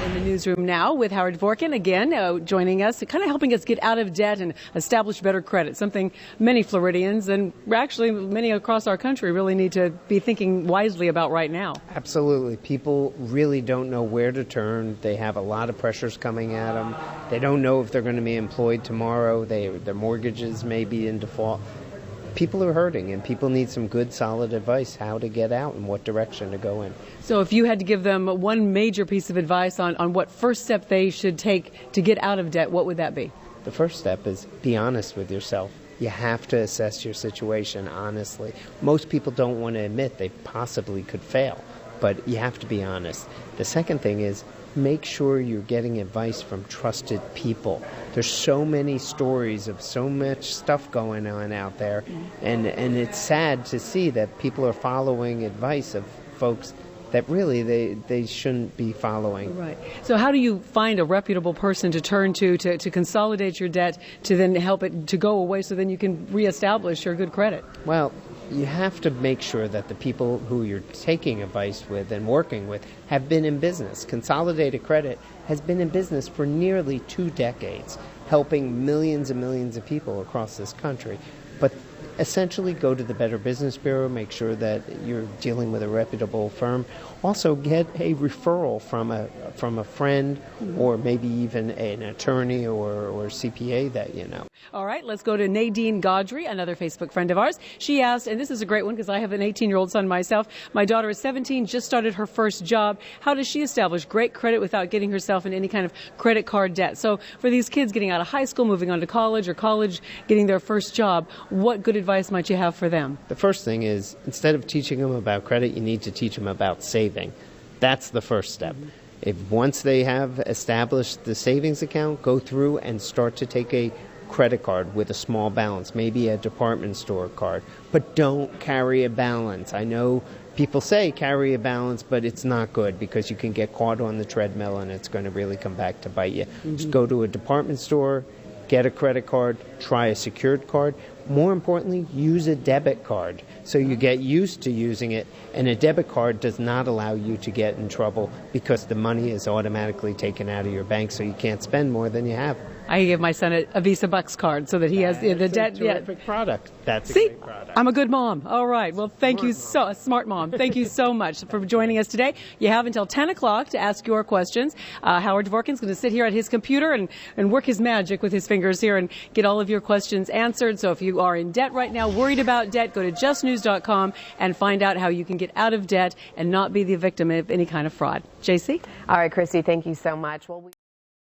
In the newsroom now with Howard Dvorkin again joining us, kind of helping us get out of debt and establish better credit, something many Floridians and actually many across our country really need to be thinking wisely about right now. Absolutely. People really don't know where to turn. They have a lot of pressures coming at them. They don't know if they're going to be employed tomorrow. Their mortgages may be in default. People are hurting, and people need some good, solid advice how to get out and what direction to go in. So if you had to give them one major piece of advice on what first step they should take to get out of debt, what would that be? The first step is be honest with yourself. You have to assess your situation honestly. Most people don't want to admit they possibly could fail, but you have to be honest. The second thing is make sure you're getting advice from trusted people. There's so many stories of so much stuff going on out there, and it's sad to see that people are following advice of folks that really they shouldn't be following. Right. So how do you find a reputable person to turn to consolidate your debt, to then help it to go away so then you can reestablish your good credit? Well, you have to make sure that the people who you're taking advice with and working with have been in business. Consolidated Credit has been in business for nearly 2 decades, helping millions and millions of people across this country. But essentially go to the Better Business Bureau, make sure that you're dealing with a reputable firm. Also get a referral from a friend or maybe even an attorney or CPA that you know. All right, let's go to Nadine Gaudry, another Facebook friend of ours. She asked, and this is a great one because I have an 18-year-old son myself. My daughter is 17, just started her first job. How does she establish great credit without getting herself in any kind of credit card debt? So for these kids getting out of high school, moving on to college, or college getting their first job, what good advice might you have for them? The first thing is, instead of teaching them about credit, you need to teach them about saving. That's the first step. If once they have established the savings account, go through and start to take a credit card with a small balance, maybe a department store card, but don't carry a balance. I know people say carry a balance, but it's not good because you can get caught on the treadmill and it's going to really come back to bite you. Just go to a department store, get a credit card, try a secured card. More importantly, use a debit card so you get used to using it, and a debit card does not allow you to get in trouble because the money is automatically taken out of your bank so you can't spend more than you have. I give my son a Visa Bucks card so that he has the debt. That's a terrific product. That's a See, great product. I'm a good mom. All right. Well, thank you so smart mom. Thank you so much for joining us today. You have until 10 o'clock to ask your questions. Howard Dvorkin's going to sit here at his computer and work his magic with his fingers here and get all of your questions answered. So if you are in debt right now, worried about debt, go to justnews.com and find out how you can get out of debt and not be the victim of any kind of fraud. JC? All right, Christy, thank you so much. Well,